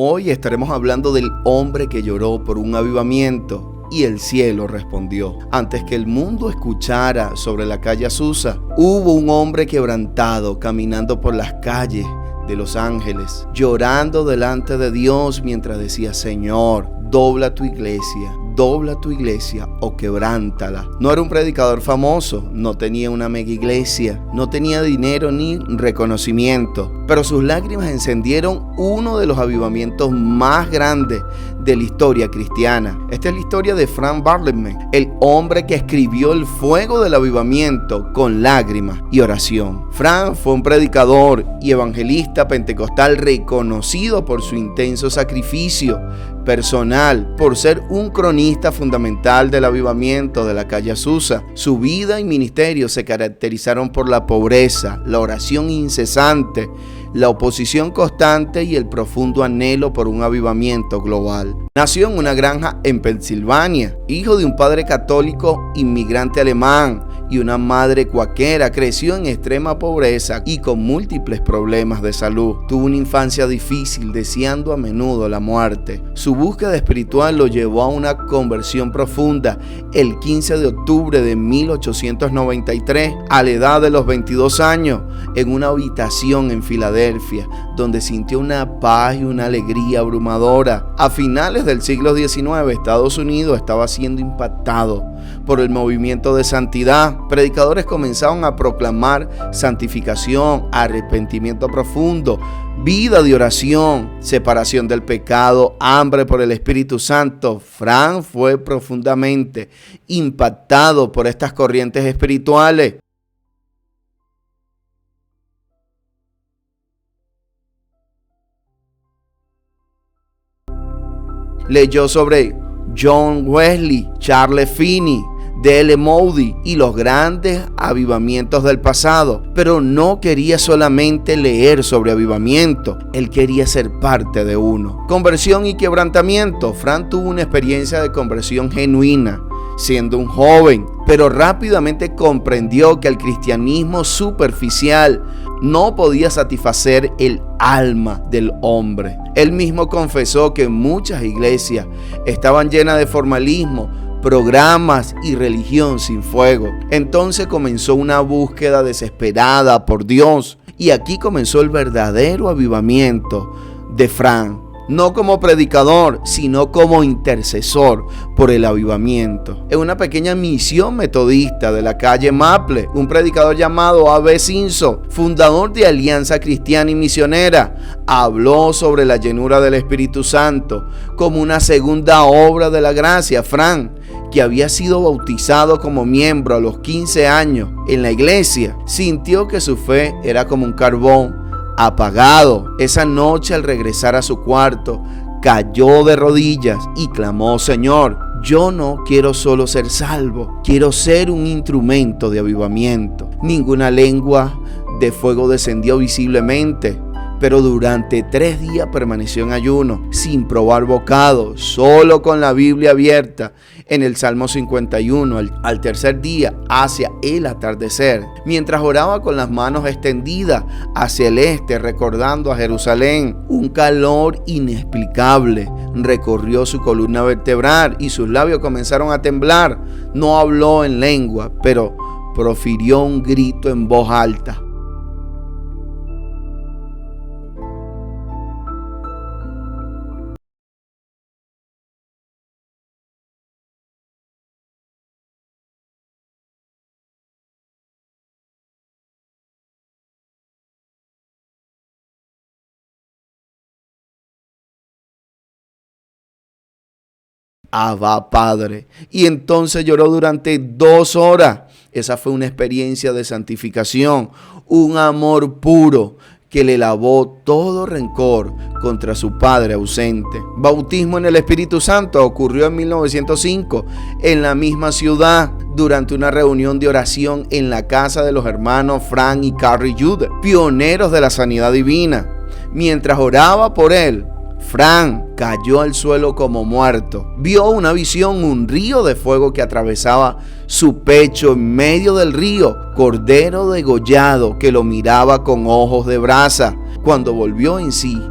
Hoy estaremos hablando del hombre que lloró por un avivamiento y el cielo respondió. Antes que el mundo escuchara sobre la calle Azusa, hubo un hombre quebrantado caminando por las calles de Los Ángeles, llorando delante de Dios mientras decía: Señor, dobla tu iglesia o quebrántala. No era un predicador famoso, no tenía una mega iglesia, no tenía dinero ni reconocimiento, pero sus lágrimas encendieron uno de los avivamientos más grandes de la historia cristiana. Esta es la historia de Frank Bartleman, el hombre que escribió el fuego del avivamiento con lágrimas y oración. Frank fue un predicador y evangelista pentecostal reconocido por su intenso sacrificio personal, por ser un cronista fundamental del avivamiento de la calle Azusa. Su vida y ministerio se caracterizaron por la pobreza, la oración incesante, la oposición constante y el profundo anhelo por un avivamiento global. Nació en una granja en Pensilvania, hijo de un padre católico inmigrante alemán y una madre cuáquera. Creció en extrema pobreza y con múltiples problemas de salud. Tuvo una infancia difícil, deseando a menudo la muerte. Su búsqueda espiritual lo llevó a una conversión profunda el 15 de octubre de 1893, a la edad de los 22 años, en una habitación en Filadelfia, donde sintió una paz y una alegría abrumadora. A finales del siglo XIX, Estados Unidos estaba siendo impactado por el movimiento de santidad. Predicadores comenzaron a proclamar santificación, arrepentimiento profundo, vida de oración, separación del pecado, hambre por el Espíritu Santo. Frank fue profundamente impactado por estas corrientes espirituales. Leyó sobre John Wesley, Charles Finney, D.L. Moody y los grandes avivamientos del pasado, pero no quería solamente leer sobre avivamiento, él quería ser parte de uno. Conversión y quebrantamiento. Frank tuvo una experiencia de conversión genuina siendo un joven, pero rápidamente comprendió que el cristianismo superficial no podía satisfacer el alma del hombre. Él mismo confesó que muchas iglesias estaban llenas de formalismo, programas y religión sin fuego. Entonces comenzó una búsqueda desesperada por Dios, y aquí comenzó el verdadero avivamiento de Frank. No como predicador, sino como intercesor por el avivamiento. En una pequeña misión metodista de la calle Maple, un predicador llamado A.B. Simpson, fundador de Alianza Cristiana y Misionera, habló sobre la llenura del Espíritu Santo como una segunda obra de la gracia. Frank, que había sido bautizado como miembro a los 15 años en la iglesia, sintió que su fe era como un carbón apagado. Esa noche, al regresar a su cuarto, cayó de rodillas y clamó: Señor, yo no quiero solo ser salvo, quiero ser un instrumento de avivamiento. Ninguna lengua de fuego descendió visiblemente, pero durante 3 días permaneció en ayuno, sin probar bocado, solo con la Biblia abierta en el Salmo 51, al tercer día, hacia el atardecer, mientras oraba con las manos extendidas hacia el este, recordando a Jerusalén. Un calor inexplicable recorrió su columna vertebral y sus labios comenzaron a temblar. No habló en lengua, pero profirió un grito en voz alta. Abba, Padre. Y entonces lloró durante 2 horas. Esa fue una experiencia de santificación, un amor puro que le lavó todo rencor contra su padre ausente. Bautismo en el Espíritu Santo ocurrió en 1905 en la misma ciudad, durante una reunión de oración en la casa de los hermanos Frank y Carrie Judah, pioneros de la sanidad divina. Mientras oraba por él, Frank cayó al suelo como muerto. Vio una visión, un río de fuego que atravesaba su pecho. En medio del río, cordero degollado que lo miraba con ojos de brasa. Cuando volvió en sí,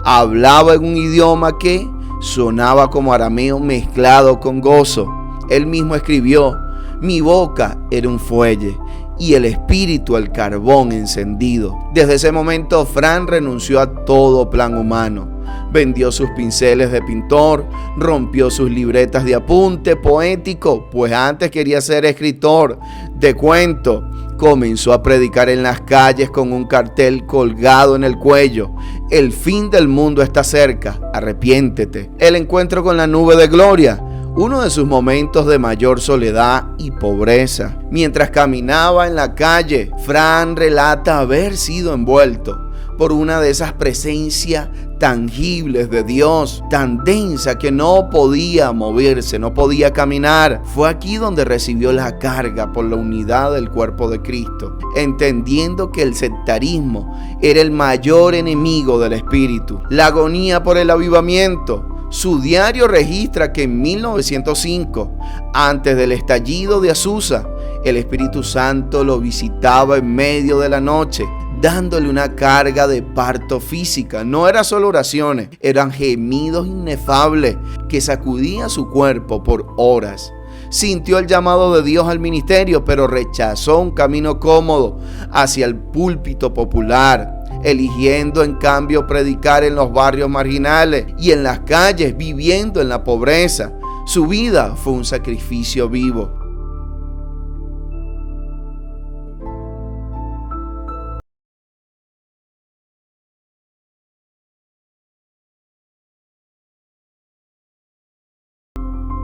Hablaba en un idioma que sonaba como arameo mezclado con gozo. Él mismo escribió: mi boca era un fuelle y el espíritu el carbón encendido. Desde ese momento, Fran renunció a todo plan humano. Vendió sus pinceles de pintor, rompió sus libretas de apunte poético, pues antes quería ser escritor de cuento. Comenzó a predicar en las calles con un cartel colgado en el cuello: el fin del mundo está cerca, arrepiéntete. El encuentro con la nube de gloria, uno de sus momentos de mayor soledad y pobreza. Mientras caminaba en la calle, Fran relata haber sido envuelto por una de esas presencias tangibles de Dios, tan densa que no podía moverse, no podía caminar. Fue aquí donde recibió la carga por la unidad del cuerpo de Cristo, entendiendo que el sectarismo era el mayor enemigo del espíritu. La agonía por el avivamiento. Su diario registra que en 1905, antes del estallido de Azusa, el Espíritu Santo lo visitaba en medio de la noche, dándole una carga de parto física. No eran solo oraciones, eran gemidos inefables que sacudían su cuerpo por horas. Sintió el llamado de Dios al ministerio, pero rechazó un camino cómodo hacia el púlpito popular, eligiendo en cambio predicar en los barrios marginales y en las calles, viviendo en la pobreza. Su vida fue un sacrificio vivo.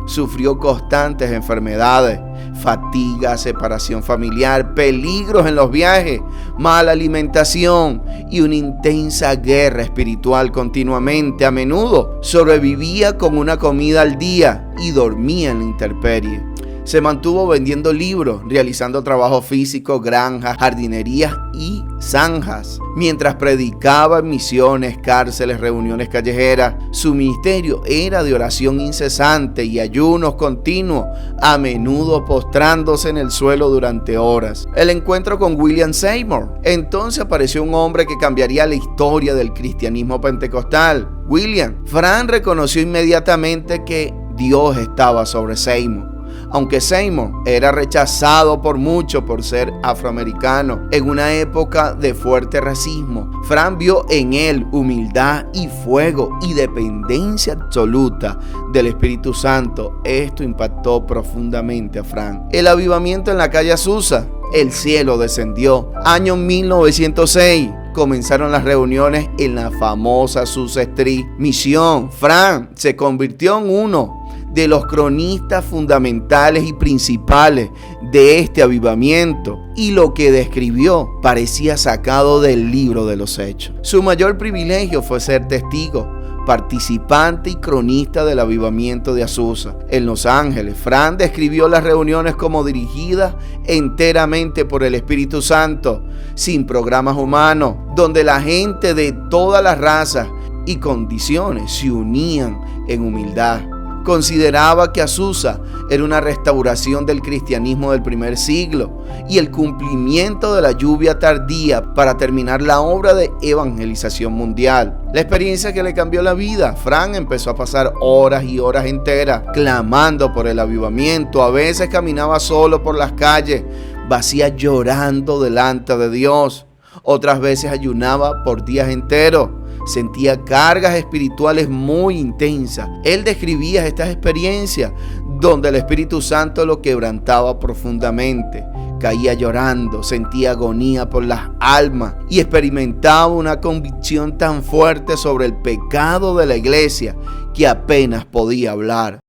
Sufrió constantes enfermedades, fatiga, separación familiar, peligros en los viajes, mala alimentación y una intensa guerra espiritual continuamente. A menudo sobrevivía con una comida al día y dormía en la intemperie. Se mantuvo vendiendo libros, realizando trabajos físicos, granjas, jardinerías y zanjas. Mientras predicaba en misiones, cárceles, reuniones callejeras, su ministerio era de oración incesante y ayunos continuos, a menudo postrándose en el suelo durante horas. El encuentro con William Seymour. Entonces apareció un hombre que cambiaría la historia del cristianismo pentecostal. Fran reconoció inmediatamente que Dios estaba sobre Seymour. Aunque Seymour era rechazado por muchos por ser afroamericano en una época de fuerte racismo, Fran vio en él humildad y fuego y dependencia absoluta del Espíritu Santo. Esto impactó profundamente a Fran. El avivamiento en la calle Azusa. El cielo descendió. Año 1906. Comenzaron las reuniones en la famosa Azusa Street. Misión. Fran se convirtió en uno de los cronistas fundamentales y principales de este avivamiento, y lo que describió parecía sacado del libro de los Hechos. Su mayor privilegio fue ser testigo, participante y cronista del avivamiento de Azusa en Los Ángeles. Fran describió las reuniones como dirigidas enteramente por el Espíritu Santo, sin programas humanos, donde la gente de todas las razas y condiciones se unían en humildad. Consideraba que Azusa era una restauración del cristianismo del primer siglo y el cumplimiento de la lluvia tardía para terminar la obra de evangelización mundial. La experiencia que le cambió la vida. Fran empezó a pasar horas y horas enteras clamando por el avivamiento. A veces caminaba solo por las calles, vacías, llorando delante de Dios. Otras veces ayunaba por días enteros. Sentía cargas espirituales muy intensas. Él describía estas experiencias donde el Espíritu Santo lo quebrantaba profundamente. Caía llorando, sentía agonía por las almas y experimentaba una convicción tan fuerte sobre el pecado de la iglesia que apenas podía hablar.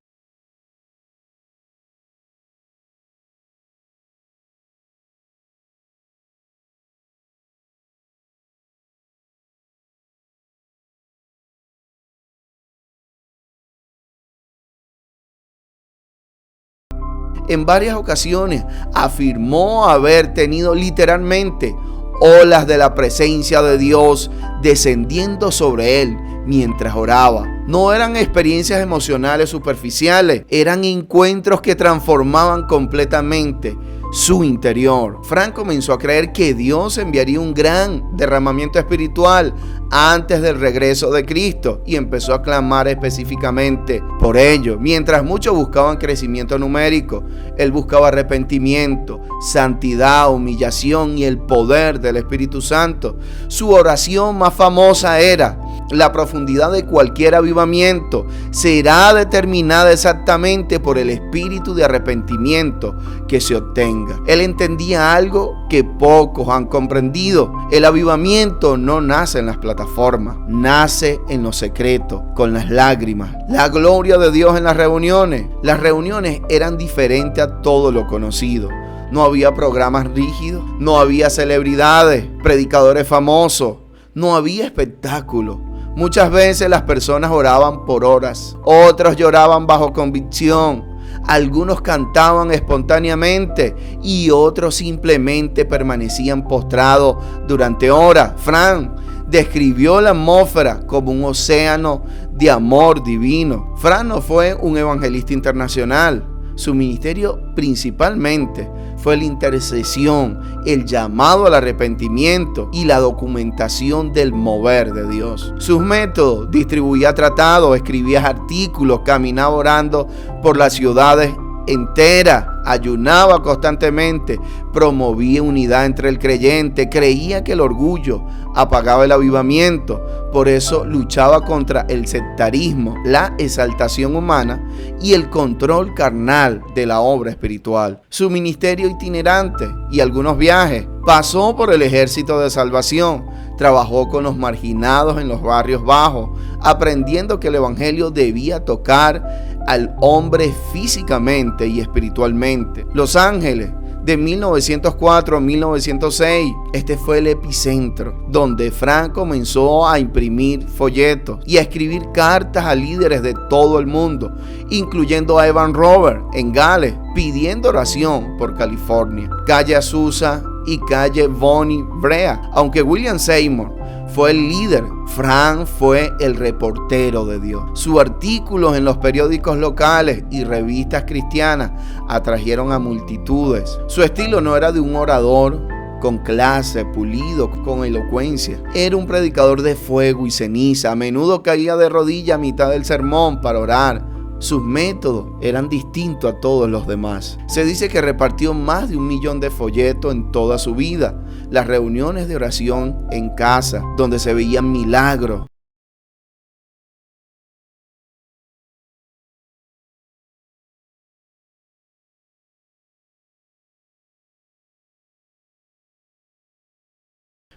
En varias ocasiones afirmó haber tenido literalmente olas de la presencia de Dios descendiendo sobre él mientras oraba. No eran experiencias emocionales superficiales, eran encuentros que transformaban completamente su interior. Fran comenzó a creer que Dios enviaría un gran derramamiento espiritual antes del regreso de Cristo y empezó a clamar específicamente por ello. Mientras muchos buscaban crecimiento numérico, él buscaba arrepentimiento, santidad, humillación y el poder del Espíritu Santo. Su oración más famosa era: la profundidad de cualquier avivamiento será determinada exactamente por el espíritu de arrepentimiento que se obtenga. Él entendía algo que pocos han comprendido: el avivamiento no nace en las plataformas, nace en lo secreto, con las lágrimas. La gloria de Dios en las reuniones. Las reuniones eran diferentes a todo lo conocido. No había programas rígidos, no había celebridades, predicadores famosos, no había espectáculo. Muchas veces las personas oraban por horas, otros lloraban bajo convicción, algunos cantaban espontáneamente y otros simplemente permanecían postrados durante horas. Fran describió la atmósfera como un océano de amor divino. Fran no fue un evangelista internacional. Su ministerio principalmente fue la intercesión, el llamado al arrepentimiento y la documentación del mover de Dios. Sus métodos: distribuía tratados, escribía artículos, caminaba orando por las ciudades enteras, ayunaba constantemente, promovía unidad entre el creyente, creía que el orgullo apagaba el avivamiento. Por eso luchaba contra el sectarismo, la exaltación humana y el control carnal de la obra espiritual. Su ministerio itinerante y algunos viajes: pasó por el Ejército de Salvación, trabajó con los marginados en los barrios bajos, aprendiendo que el evangelio debía tocar al hombre físicamente y espiritualmente. Los Ángeles, de 1904 a 1906, este fue el epicentro donde Fran comenzó a imprimir folletos y a escribir cartas a líderes de todo el mundo, incluyendo a Evan Roberts en Gales, pidiendo oración por California, Calle Azusa y Calle Bonnie Brea. Aunque William Seymour fue el líder, Fran fue el reportero de Dios. Sus artículos en los periódicos locales y revistas cristianas atrajeron a multitudes. Su estilo no era de un orador con clase, pulido, con elocuencia. Era un predicador de fuego y ceniza. A menudo caía de rodillas a mitad del sermón para orar. Sus métodos eran distintos a todos los demás. Se dice que repartió más de 1 millón de folletos en toda su vida. Las reuniones de oración en casa, donde se veían milagros.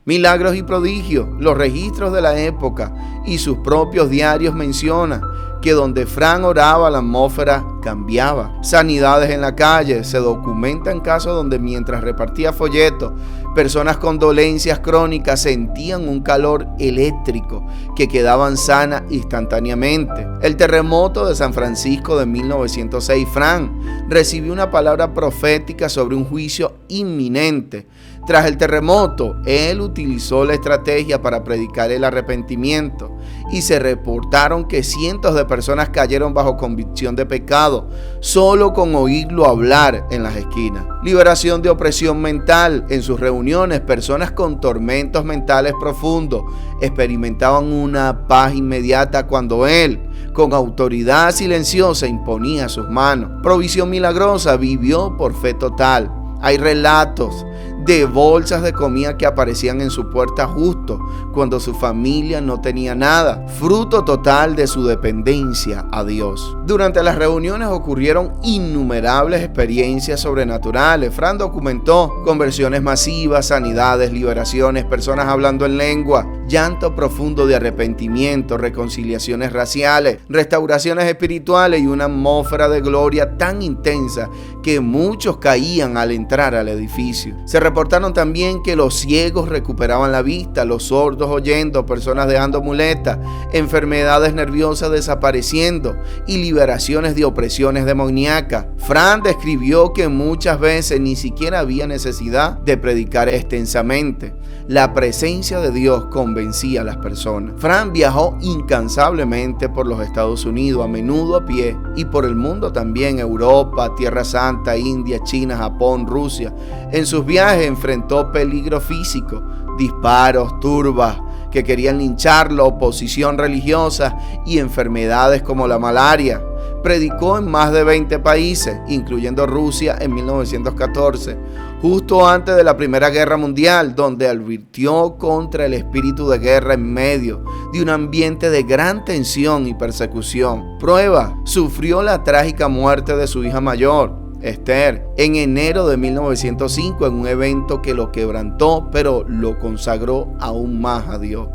Milagros y prodigios. Los registros de la época y sus propios diarios mencionan que donde Fran oraba, la atmósfera cambiaba. Sanidades en la calle. Se documentan casos donde mientras repartía folletos, personas con dolencias crónicas sentían un calor eléctrico que quedaban sanas instantáneamente. El terremoto de San Francisco de 1906, Fran recibió una palabra profética sobre un juicio inminente. Tras el terremoto, él utilizó la estrategia para predicar el arrepentimiento y se reportaron que cientos de personas cayeron bajo convicción de pecado solo con oírlo hablar en las esquinas. Liberación de opresión mental. En sus reuniones, personas con tormentos mentales profundos experimentaban una paz inmediata cuando él, con autoridad silenciosa, imponía sus manos. Provisión milagrosa. Vivió por fe total. Hay relatos de bolsas de comida que aparecían en su puerta justo cuando su familia no tenía nada, fruto total de su dependencia a Dios. Durante las reuniones ocurrieron innumerables experiencias sobrenaturales. Fran documentó conversiones masivas, sanidades, liberaciones, personas hablando en lengua, llanto profundo de arrepentimiento, reconciliaciones raciales, restauraciones espirituales y una atmósfera de gloria tan intensa que muchos caían al entrar al edificio. Se reportaron también que los ciegos recuperaban la vista, los sordos oyendo, personas dejando muletas, enfermedades nerviosas desapareciendo y liberaciones de opresiones demoníacas. Fran describió que muchas veces ni siquiera había necesidad de predicar extensamente. La presencia de Dios convencía a las personas. Fran viajó incansablemente por los Estados Unidos, a menudo a pie, y por el mundo también, Europa, Tierra Santa, India, China, Japón, Rusia. En sus viajes enfrentó peligro físico, disparos, turbas que querían lincharlo, oposición religiosa y enfermedades como la malaria. Predicó en más de 20 países, incluyendo Rusia en 1914, justo antes de la Primera Guerra Mundial, donde advirtió contra el espíritu de guerra en medio de un ambiente de gran tensión y persecución. Prueba, sufrió la trágica muerte de su hija mayor, Esther, en enero de 1905, en un evento que lo quebrantó, pero lo consagró aún más a Dios.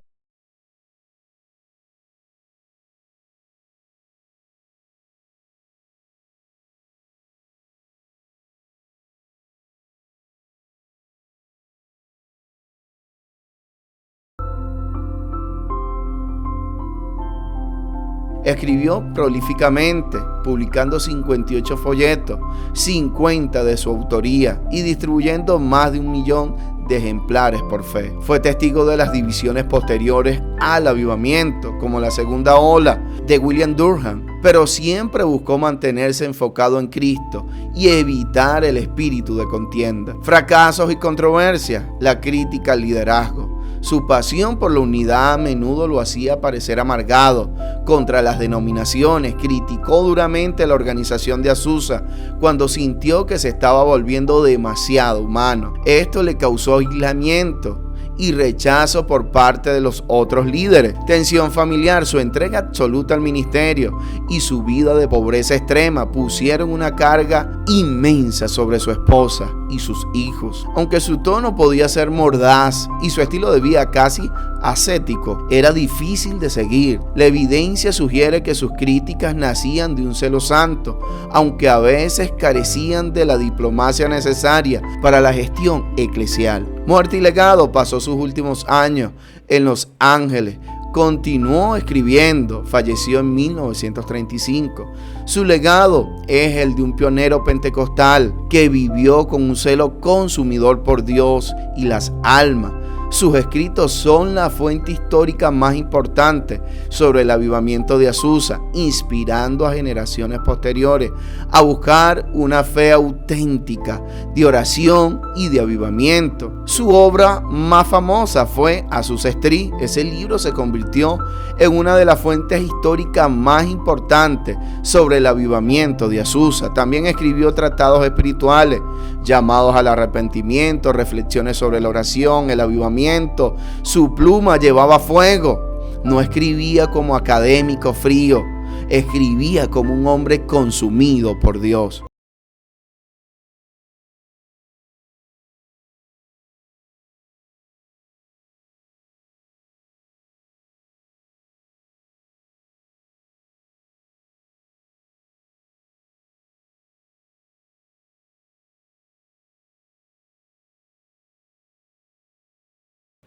Escribió prolíficamente, publicando 58 folletos, 50 de su autoría y distribuyendo más de 1 millón de ejemplares por fe. Fue testigo de las divisiones posteriores al avivamiento, como la segunda ola de William Durham, pero siempre buscó mantenerse enfocado en Cristo y evitar el espíritu de contienda, fracasos y controversias, la crítica al liderazgo. Su pasión por la unidad a menudo lo hacía parecer amargado contra las denominaciones. Criticó duramente la organización de Azusa cuando sintió que se estaba volviendo demasiado humano. Esto le causó aislamiento y rechazo por parte de los otros líderes, tensión familiar, su entrega absoluta al ministerio y su vida de pobreza extrema pusieron una carga inmensa sobre su esposa y sus hijos. Aunque su tono podía ser mordaz y su estilo de vida casi ascético, era difícil de seguir. La evidencia sugiere que sus críticas nacían de un celo santo, aunque a veces carecían de la diplomacia necesaria para la gestión eclesial. Muerte y legado, pasó sus últimos años en Los Ángeles. Continuó escribiendo, falleció en 1935. Su legado es el de un pionero pentecostal que vivió con un celo consumidor por Dios y las almas. Sus escritos son la fuente histórica más importante sobre el avivamiento de Azusa, inspirando a generaciones posteriores a buscar una fe auténtica de oración y de avivamiento. Su obra más famosa fue Azusa Street. Ese libro se convirtió en una de las fuentes históricas más importantes sobre el avivamiento de Azusa. También escribió tratados espirituales, llamados al arrepentimiento, reflexiones sobre la oración, el avivamiento. Su pluma llevaba fuego. No escribía como académico frío, escribía como un hombre consumido por Dios.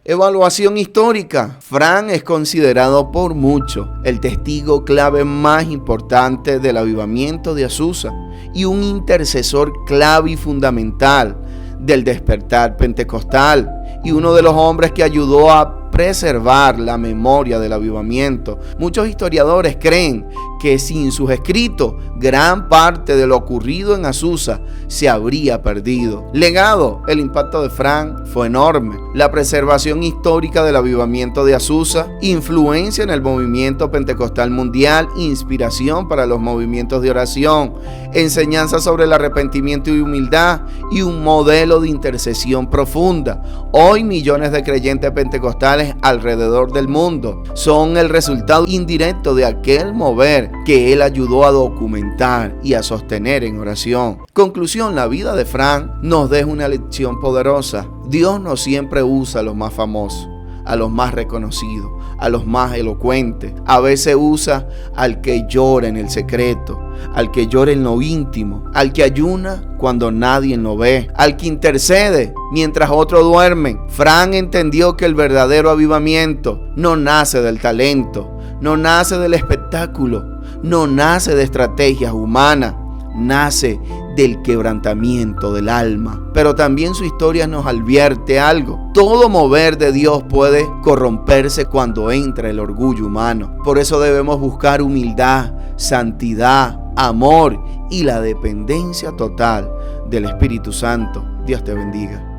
Evaluación histórica. Fran es considerado por muchos el testigo clave más importante del avivamiento de Azusa y un intercesor clave y fundamental del despertar pentecostal y uno de los hombres que ayudó a preservar la memoria del avivamiento. Muchos historiadores creen que sin sus escritos, gran parte de lo ocurrido en Azusa se habría perdido. Legado. El impacto de Fran fue enorme. La preservación histórica del avivamiento de Azusa, influencia en el movimiento pentecostal mundial, inspiración para los movimientos de oración, enseñanza sobre el arrepentimiento y humildad y un modelo de intercesión profunda. Hoy millones de creyentes pentecostales alrededor del mundo son el resultado indirecto de aquel mover que él ayudó a documentar y a sostener en oración. Conclusión, la vida de Fran nos deja una lección poderosa. Dios no siempre usa a los más famosos, a los más reconocidos, a los más elocuentes. A veces usa al que llora en el secreto, al que llora en lo íntimo, al que ayuna cuando nadie lo ve, al que intercede mientras otros duermen. Fran entendió que el verdadero avivamiento no nace del talento, no nace del espectáculo, no nace de estrategias humanas, nace del quebrantamiento del alma. Pero también su historia nos advierte algo: todo mover de Dios puede corromperse cuando entra el orgullo humano. Por eso debemos buscar humildad, santidad, amor y la dependencia total del Espíritu Santo. Dios te bendiga.